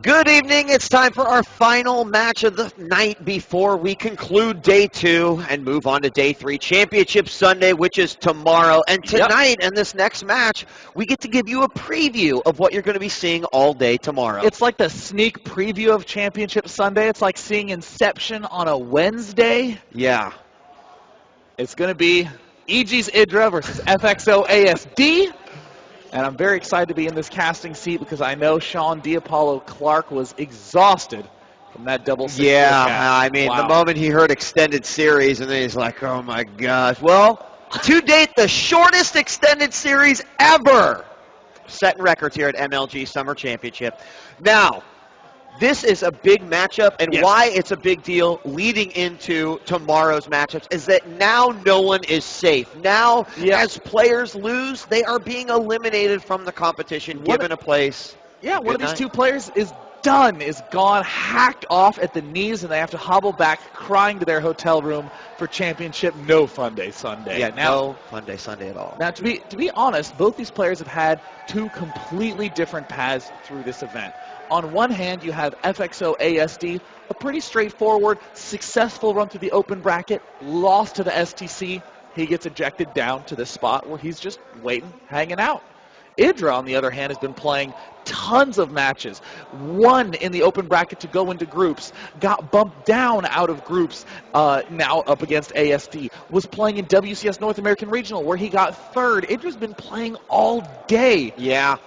Good evening. It's time for our final match of the night before we conclude day 2 and move on to day 3. Championship Sunday, which is tomorrow. And tonight, in this next match, we get to give you a preview of what you're going to be seeing all day tomorrow. It's like the sneak preview of Championship Sunday. It's like seeing Inception on a Wednesday. Yeah. It's going to be EG.IdrA versus FXOasd. And I'm very excited to be in this casting seat because I know Sean D'Apollo Clark was exhausted from that double 6. Yeah, I mean, the moment he heard extended series, and then he's like, oh my gosh. Well, to date, the shortest extended series ever. Setting records here at MLG Summer Championship. Now, this is a big matchup, and why it's a big deal leading into tomorrow's matchups is that now no one is safe. Now, as players lose, they are being eliminated from the competition, given a place. Yeah, one of these two players is done, is gone, hacked off at the knees, and they have to hobble back crying to their hotel room for championship no fun day Sunday. Yeah, no fun day Sunday at all. Now, to be honest, both these players have had two completely different paths through this event. On one hand, you have FXOasd, a pretty straightforward, successful run through the open bracket, lost to the STC. He gets ejected down to this spot where he's just waiting, hanging out. IdrA, on the other hand, has been playing tons of matches. Won in the open bracket to go into groups. Got bumped down out of groups, now up against ASD. Was playing in WCS North American Regional where he got 3rd. IdrA's been playing all day. Yeah.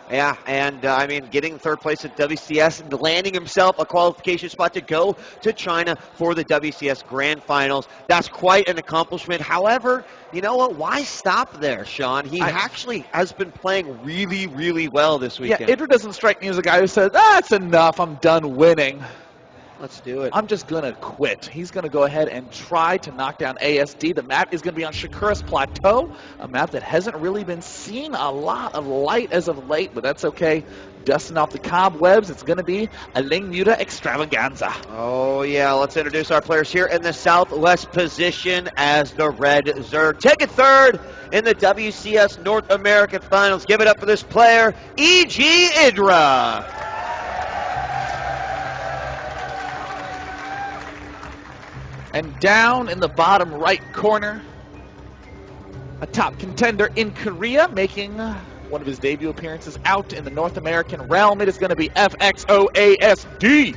And, I mean, getting 3rd place at WCS and landing himself a qualification spot to go to China for the WCS Grand Finals. That's quite an accomplishment. However, you know what? Why stop there, Sean? He actually has been playing really, really well this weekend. Yeah, IdrA doesn't strike me as a guy who says, that's enough, I'm done winning. Let's do it. I'm just going to quit. He's going to go ahead and try to knock down ASD. The map is going to be on Shakura's Plateau, a map that hasn't really been seeing a lot of light as of late, but that's okay. Dusting off the cobwebs, it's going to be a Ling Muta extravaganza. Oh, yeah. Let's introduce our players here in the southwest position as the Red Zerg. Taking 3rd in the WCS North American Finals. Give it up for this player, EG.IdrA. And down in the bottom right corner, a top contender in Korea, making one of his debut appearances out in the North American realm. It is going to be FXOasd.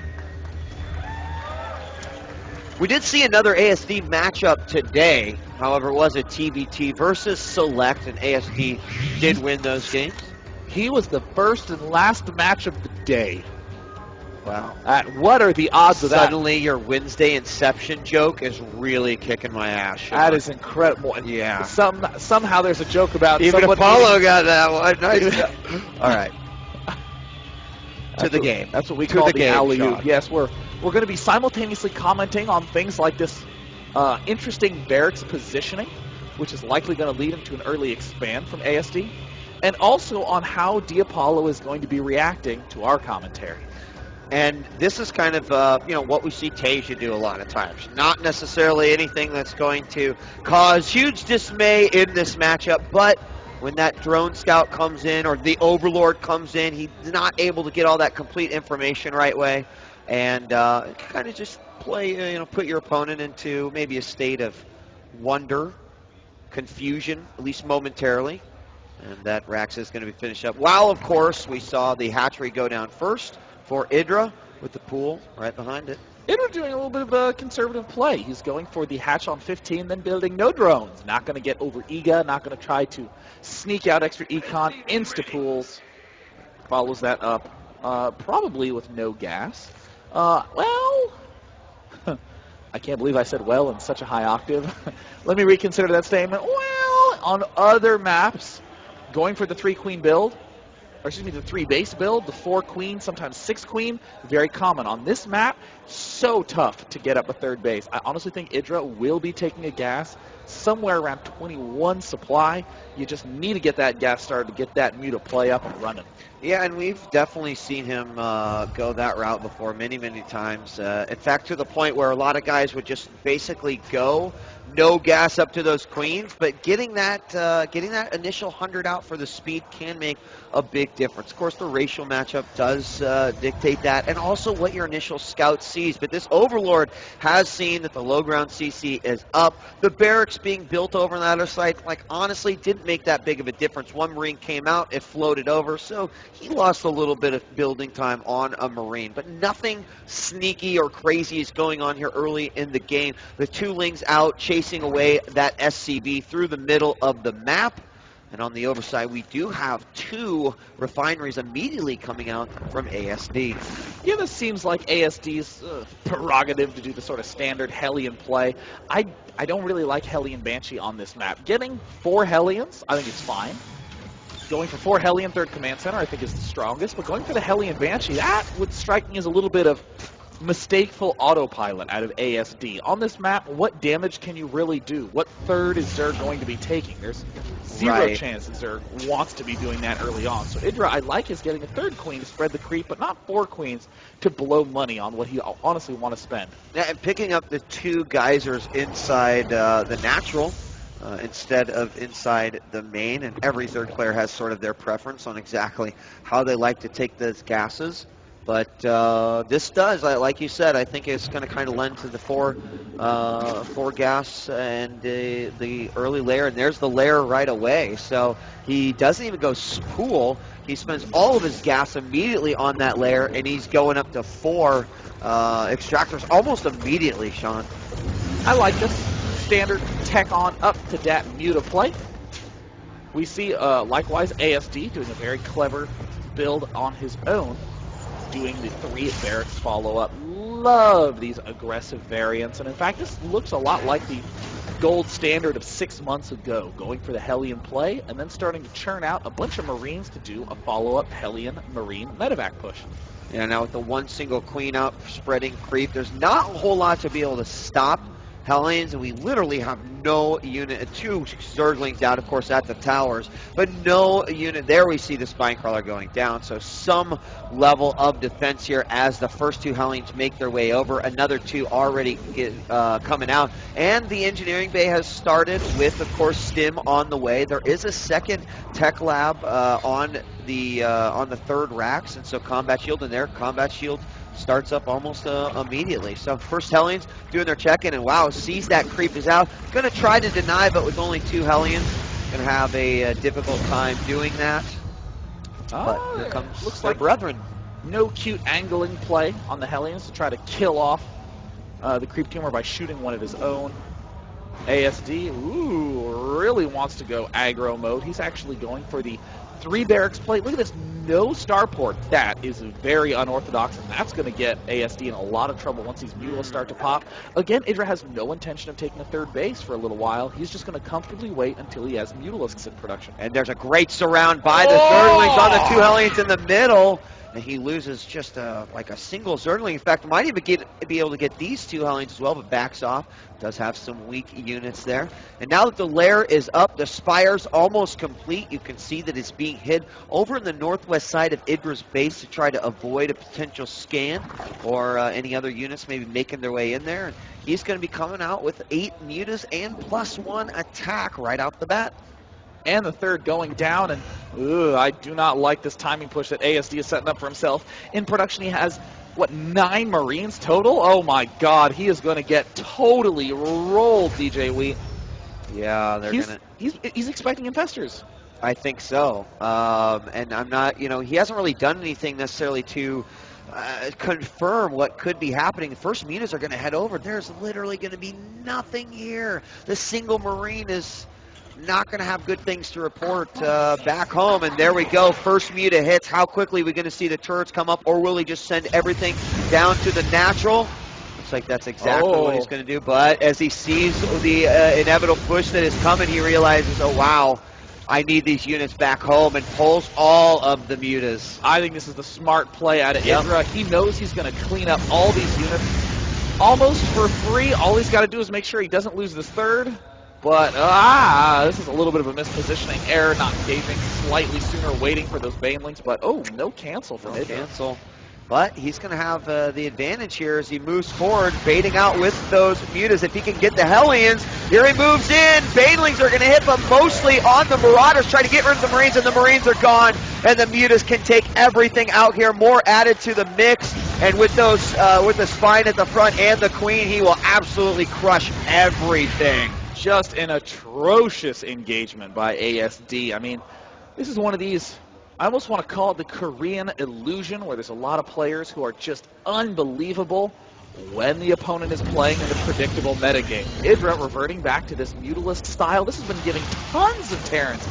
We did see another ASD matchup today. However, it was a TBT versus Select, and ASD did win those games. He was the first and last match of the day. Wow. What are the odds of that? Suddenly, your Wednesday Inception joke is really kicking my ass, Sean. That is incredible. Yeah. Somehow there's a joke about even Apollo got that one. Nice. All right. To the game. That's what we call the alley-oop. Yes, we're going to be simultaneously commenting on things like this interesting barracks positioning, which is likely going to lead him to an early expand from ASD, and also on how D'Apollo is going to be reacting to our commentary. And this is kind of, what we see Tasia do a lot of times. Not necessarily anything that's going to cause huge dismay in this matchup, but when that drone scout comes in or the overlord comes in, he's not able to get all that complete information right way. And kind of just play, put your opponent into maybe a state of wonder, confusion, at least momentarily. And that Rax is going to be finished up. While, of course, we saw the hatchery go down first for IdrA with the pool right behind it. IdrA doing a little bit of a conservative play. He's going for the hatch on 15, then building no drones. Not going to get over EGA, not going to try to sneak out extra econ, insta-pools. Follows that up probably with no gas. Well, I can't believe I said well in such a high octave. Let me reconsider that statement. Well, on other maps, going for the 3-queen build, or excuse me, the 3-base build, the 4-queen, sometimes 6-queen, very common. On this map, so tough to get up a 3rd base. I honestly think IdrA will be taking a gas somewhere around 21 supply. You just need to get that gas started to get that Muta play up and running. Yeah, and we've definitely seen him go that route before many, many times. In fact, to the point where a lot of guys would just basically go no gas up to those queens, but getting that initial 100 out for the speed can make a big difference. Of course, the racial matchup does dictate that, and also what your initial scout sees. But this Overlord has seen that the low ground CC is up. The barracks being built over on the other side, like, honestly, didn't make that big of a difference. One Marine came out, it floated over, so he lost a little bit of building time on a Marine. But nothing sneaky or crazy is going on here early in the game. The two Lings out, chasing away that SCV through the middle of the map. And on the overside, we do have two refineries immediately coming out from ASD. Yeah, this seems like ASD's prerogative to do the sort of standard Hellion play. I don't really like Hellion Banshee on this map. Getting 4 Hellions, I think it's fine. Going for 4 Hellion third command center, I think is the strongest. But going for the Hellion Banshee, that would strike me as a little bit of mistakeful autopilot out of ASD. On this map, what damage can you really do? What third is Zerg going to be taking? There's zero chance that Zerg wants to be doing that early on. So IdrA, I like his getting a 3rd queen to spread the creep, but not 4 queens to blow money on what he honestly want to spend. Yeah, and picking up the 2 geysers inside the natural instead of inside the main, and every Zerg player has sort of their preference on exactly how they like to take those gases. But this does, like you said, I think it's going to kind of lend to the 4 gas and the early layer, and there's the layer right away. So he doesn't even go spool. He spends all of his gas immediately on that layer, and he's going up to 4 extractors almost immediately, Sean. I like this standard tech on up to dat muta play. We see likewise ASD doing a very clever build on his own, doing the 3 barracks follow-up. Love these aggressive variants, and in fact, this looks a lot like the gold standard of 6 months ago, going for the Hellion play, and then starting to churn out a bunch of Marines to do a follow-up Hellion Marine medevac push. Yeah, now with the 1 single queen out, spreading creep, there's not a whole lot to be able to stop Hellions, and we literally have no unit. 2 Zerglings out, of course, at the towers, but no unit. There we see the Spine Crawler going down, so some level of defense here as the first 2 Hellions make their way over. Another 2 already coming out, and the engineering bay has started with, of course, Stim on the way. There is a second tech lab on the 3rd racks, and so Combat Shield in there. Combat Shield starts up almost immediately. So first Hellions doing their check-in, and wow, sees that creep is out. Going to try to deny, but with only 2 Hellions, going to have a difficult time doing that. But here comes looks their like brethren. No cute angling play on the Hellions to try to kill off the creep tumor by shooting one of his own. ASD, ooh, really wants to go aggro mode. He's actually going for the 3 barracks plate. Look at this, no starport. That is very unorthodox, and that's going to get ASD in a lot of trouble once these mulas start to pop. Again, IdrA has no intention of taking a 3rd base for a little while. He's just going to comfortably wait until he has mutalisks in production. And there's a great surround by the Zerglings on the 2 Hellions in the middle. And he loses just like a single Zergling. In fact, might even be able to get these 2 Hellions as well, but backs off. Does have some weak units there. And now that the lair is up, the spire's almost complete. You can see that it's being hid over in the northwest side of IdrA's base to try to avoid a potential scan or any other units maybe making their way in there. And he's going to be coming out with 8 mutas and +1 attack right out the bat. And the 3rd going down, and I do not like this timing push that ASD is setting up for himself. In production, he has, what, 9 Marines total? Oh my god, he is going to get totally rolled, DJ Wheat. Yeah, he's expecting infestors. I think so. And I'm not, he hasn't really done anything necessarily to confirm what could be happening. The first mutas are going to head over. There's literally going to be nothing here. The single Marine is not going to have good things to report back home. And there we go. First muta hits. How quickly are we going to see the turrets come up, or will he just send everything down to the natural? Looks like that's exactly what he's going to do. But as he sees the inevitable push that is coming, he realizes, oh, wow, I need these units back home, and pulls all of the mutas. I think this is the smart play out of IdrA. He knows he's going to clean up all these units almost for free. All he's got to do is make sure he doesn't lose this 3rd. But, this is a little bit of a mispositioning error, not engaging slightly sooner, waiting for those banelings. But, no cancel from IdrA. Cancel. But he's going to have the advantage here as he moves forward, baiting out with those mutas. If he can get the Hellions, here he moves in. Banelings are going to hit, but mostly on the Marauders, try to get rid of the Marines, and the Marines are gone. and the Mutas can take everything out here. More added to the mix, and with those, with the spine at the front and the queen, he will absolutely crush everything. Just an atrocious engagement by ASD. I mean, this is one of these, I almost want to call it the Korean illusion, where there's a lot of players who are just unbelievable when the opponent is playing in the predictable metagame. IdrA reverting back to this Mutalist style. This has been giving tons of Terrans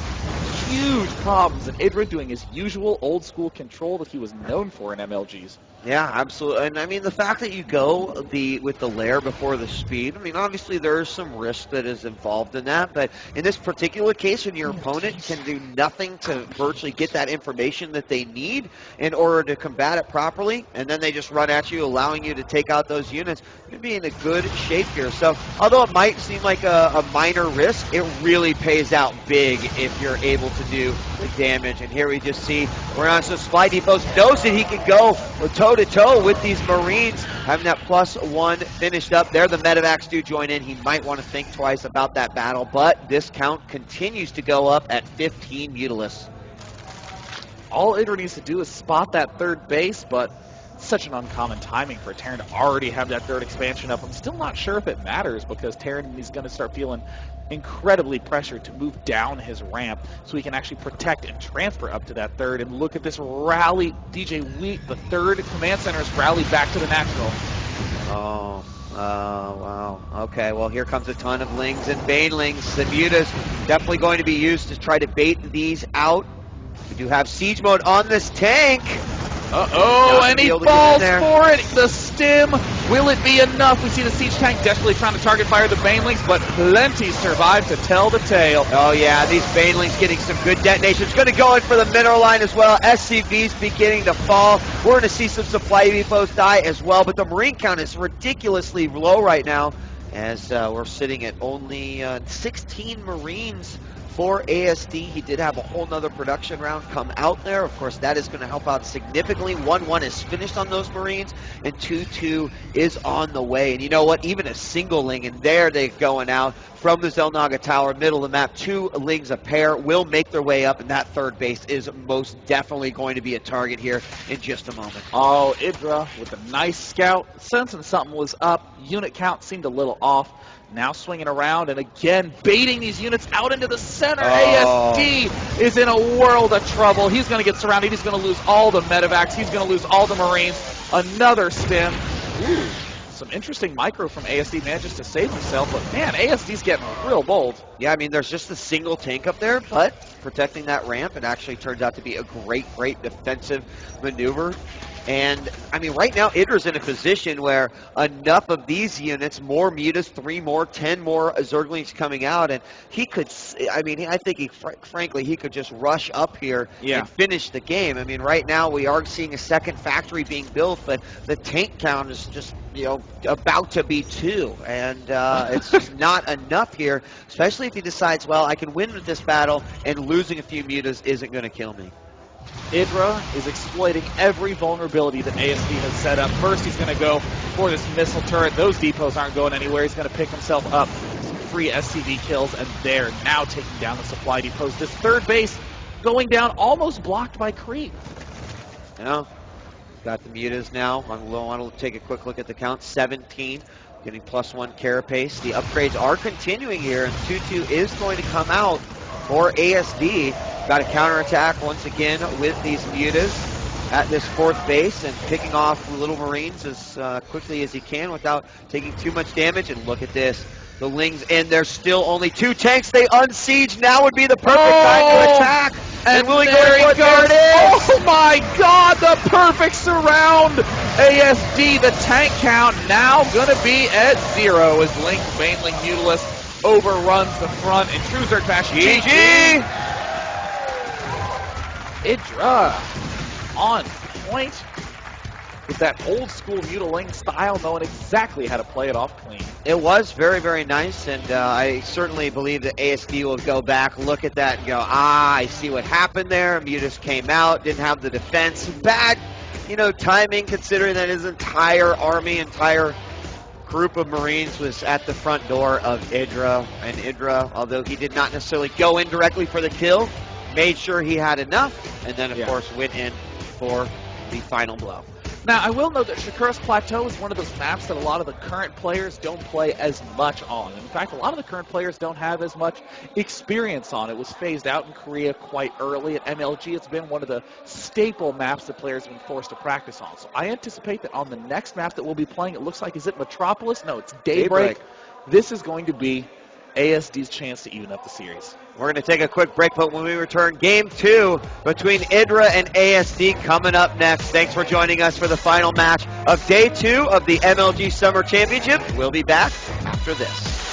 huge problems, and IdrA doing his usual old school control that he was known for in MLGs. Yeah, absolutely. And I mean, the fact that you go with the lair before the speed, I mean, obviously there is some risk that is involved in that, but in this particular case, when your opponent can do nothing to virtually get that information that they need in order to combat it properly, and then they just run at you, allowing you to take out those units, you'd be in a good shape here. So, although it might seem like a minor risk, it really pays out big if you're able to do the damage. And here we just see Renaissance Supply Depots knows that he can go toe-to-toe with these Marines, having that +1 finished up there. The medevacs do join in. He might want to think twice about that battle, but this count continues to go up at 15 Mutalists. All IdrA needs to do is spot that third base, but such an uncommon timing for Terran to already have that third expansion up. I'm still not sure if it matters, because Terran is going to start feeling incredibly pressured to move down his ramp so he can actually protect and transfer up to that third. And look at this rally. DJ Wheat, the third command center, has rallied back to the natural. Oh, wow. Okay, well, here comes a ton of Lings and Banelings. The Mutas definitely going to be used to try to bait these out. We do have siege mode on this tank. Uh-oh, and he falls for it. The stim, will it be enough? We see the siege tank desperately trying to target fire the Banelings, but plenty survive to tell the tale. Oh yeah, these Banelings getting some good detonations. Going to go in for the mineral line as well. SCVs beginning to fall. We're going to see some supply depots die as well, but the Marine count is ridiculously low right now, as we're sitting at only 16 Marines for ASD. He did have a whole nother production round come out there. Of course, that is going to help out significantly. 1-1 is finished on those Marines, and 2-2 is on the way. And you know what? Even a single Ling, and there they're going out from the Zelnaga Tower, middle of the map. 2 Lings a pair will make their way up, and that third base is most definitely going to be a target here in just a moment. Oh, IdrA with a nice scout, sensing something was up. Unit count seemed a little off. Now swinging around and again baiting these units out into the center. Oh. ASD is in a world of trouble. He's going to get surrounded. He's going to lose all the medevacs. He's going to lose all the Marines. Another stim. Ooh, some interesting micro from ASD manages to save himself, but man, ASD's getting real bold. Yeah, I mean, there's just a single tank up there, but protecting that ramp, it actually turns out to be a great defensive maneuver. And, I mean, right now, IdrA's in a position where enough of these units, more Mutas, 3 more, 10 more Zerglings coming out, and he could, I mean, I think, frankly, he could just rush up here and finish the game. I mean, right now, we are seeing a second factory being built, but the tank count is just, you know, about to be 2, and it's just not enough here, especially if he decides, well, I can win with this battle, and losing a few Mutas isn't going to kill me. IdrA is exploiting every vulnerability that ASD has set up. First, he's going to go for this missile turret. Those depots aren't going anywhere. He's going to pick himself up some free SCV kills, and they're now taking down the supply depots. This third base going down, almost blocked by Creep. You know, got the Mutas now. I want to take a quick look at the count. 17, getting +1 carapace. The upgrades are continuing here, and 2-2 is going to come out for ASD. Got a counterattack once again with these Mutas at this 4th base and picking off little Marines as quickly as he can without taking too much damage. And look at this. The Lings, and there's still only 2 tanks. They unsiege. Now would be the perfect time to attack. And will he go for it? There it is. Oh my God, the perfect surround. ASD, the tank count now going to be at 0 as Link, Baneling, Mutalist overruns the front in true Zerg fashion. GG! IdrA on point with that old school Mutaling style, knowing exactly how to play it off clean. It was very nice, and I certainly believe that ASD will go back, look at that, and go, I see what happened there. Mutas came out, didn't have the defense. Bad, you know, timing, considering that his entire army, entire group of Marines was at the front door of IdrA. And IdrA, although he did not necessarily go in directly for the kill, made sure he had enough and then, of course, went in for the final blow. Now, I will note that Shakura's Plateau is one of those maps that a lot of the current players don't play as much on. In fact, a lot of the current players don't have as much experience on. It was phased out in Korea quite early. At MLG, it's been one of the staple maps that players have been forced to practice on. So I anticipate that on the next map that we'll be playing, it looks like, is it Metropolis? No, it's Daybreak. This is going to be ASD's chance to even up the series. We're going to take a quick break, but when we return, Game 2 between IdrA and ASD coming up next. Thanks for joining us for the final match of Day 2 of the MLG Summer Championship. We'll be back after this.